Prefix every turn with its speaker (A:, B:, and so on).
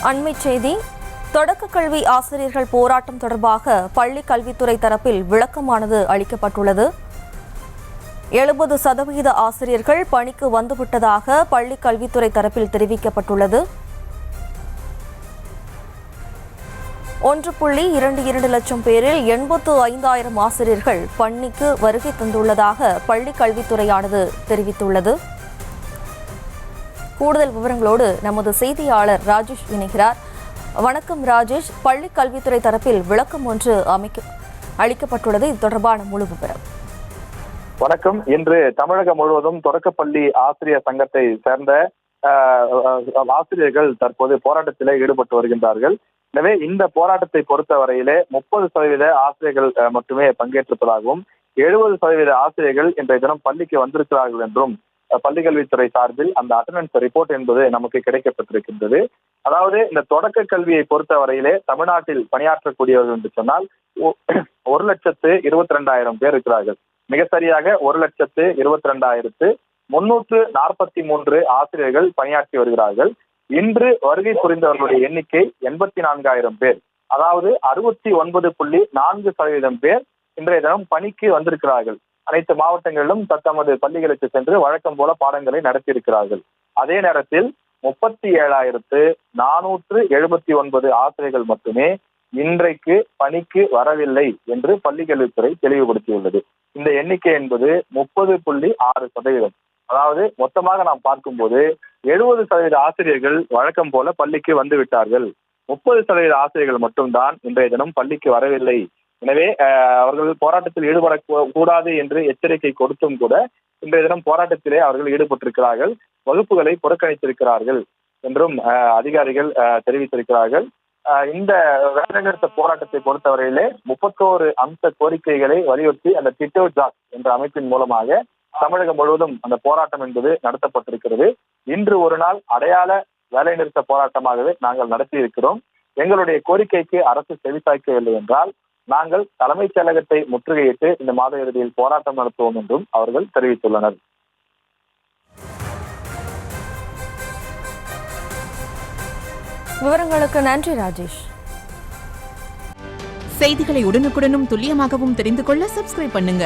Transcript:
A: அண்மைச் செய்தி. தொடக்க கல்வி ஆசிரியர்கள் போராட்டம் தொடர்பாக பள்ளி கல்வித்துறை தரப்பில் விளக்கமானது அளிக்கப்பட்டுள்ளது. 70% ஆசிரியர்கள் பணிக்கு வந்துவிட்டதாக பள்ளி கல்வித்துறை தரப்பில் தெரிவிக்கப்பட்டுள்ளது. 1.22 லட்சம் பேரில் 85,000 ஆசிரியர்கள் பணிக்கு வருகை தந்துள்ளதாக பள்ளி கல்வித்துறையானது தெரிவித்துள்ளது. கூடுதல் விவரங்களோடு நமது செய்தியாளர் ராஜேஷ் இணைகிறார். வணக்கம் ராஜேஷ், பள்ளி கல்வித்துறை தரப்பில் விளக்கம் ஒன்று அளிக்கப்பட்டுள்ளது. இது தொடர்பான முழு விவரம்.
B: வணக்கம். இன்று தமிழகம் முழுவதும் தொடக்கப்பள்ளி ஆசிரியர் சங்கத்தை சேர்ந்த ஆசிரியர்கள் தற்போது போராட்டத்திலே ஈடுபட்டு வருகின்றார்கள். எனவே இந்த போராட்டத்தை பொறுத்தவரையிலே 30% ஆசிரியர்கள் மட்டுமே பங்கேற்றிருப்பதாகவும் 70% ஆசிரியர்கள் இன்றைய தினம் பள்ளிக்கு வந்திருக்கிறார்கள் என்றும் பள்ளிக்கல்வித்துறை சார்பில் அந்த அட்டெண்டன்ஸ் ரிப்போர்ட் என்பது நமக்கு கிடைக்கப்பட்டிருக்கின்றது. அதாவது இந்த தொடக்க கல்வியை பொறுத்தவரையிலே தமிழ்நாட்டில் பணியாற்றக்கூடியவர்கள் என்று சொன்னால் 1,22,000 பேர் இருக்கிறார்கள். மிக சரியாக 1,22,343 ஆசிரியர்கள் பணியாற்றி வருகிறார்கள். இன்று வருகை புரிந்தவர்களுடைய எண்ணிக்கை 84,000 பேர். அதாவது 69.4% பேர் இன்றைய தினம் பணிக்கு வந்திருக்கிறார்கள். அனைத்து மாவட்டங்களிலும் தத்தமது பள்ளிகளுக்கு சென்று வழக்கம் போல பாடங்களை நடத்தியிருக்கிறார்கள். அதே நேரத்தில் 37,479 ஆசிரியர்கள் மட்டுமே இன்றைக்கு பணிக்கு வரவில்லை என்று பள்ளிக்கல்வித்துறை தெளிவுபடுத்தியுள்ளது. இந்த எண்ணிக்கை என்பது 30.6%. அதாவது மொத்தமாக நாம் பார்க்கும்போது 70% ஆசிரியர்கள் வழக்கம் போல பள்ளிக்கு வந்து விட்டார்கள். 30% ஆசிரியர்கள் மட்டும்தான் இன்றைய தினம் பள்ளிக்கு வரவில்லை. எனவே அவர்கள் போராட்டத்தில் ஈடுபடக்கூடாது என்று எச்சரிக்கை கொடுத்தும் கூட இன்றைய தினம் போராட்டத்திலே அவர்கள் ஈடுபட்டிருக்கிறார்கள். வகுப்புகளை புறக்கணித்திருக்கிறார்கள் என்றும் அதிகாரிகள் தெரிவித்திருக்கிறார்கள். இந்த வேலைநிறுத்த போராட்டத்தை பொறுத்தவரையிலே 31 அம்ச கோரிக்கைகளை வலியுறுத்தி அந்த டிட்டோ ஜாக் என்ற அமைப்பின் மூலமாக தமிழகம் முழுவதும் அந்த போராட்டம் என்பது நடத்தப்பட்டிருக்கிறது. இன்று ஒரு நாள் அடையாள வேலைநிறுத்த போராட்டமாகவே நாங்கள் நடத்தியிருக்கிறோம். எங்களுடைய கோரிக்கைக்கு அரசு செவிசாய்க்கவில்லை என்றால் நாங்கள் தலைமைச் செயலகத்தை முற்றுகையிட்டு இந்த மாத இறுதியில் போராட்டம் நடத்துவோம் என்றும் அவர்கள் தெரிவித்துள்ளனர்.
A: விவரங்களுக்கு நன்றி ராஜேஷ்.
C: செய்திகளை உடனுக்குடனும் துல்லியமாகவும் தெரிந்து கொள்ள சப்ஸ்கிரைப் பண்ணுங்க.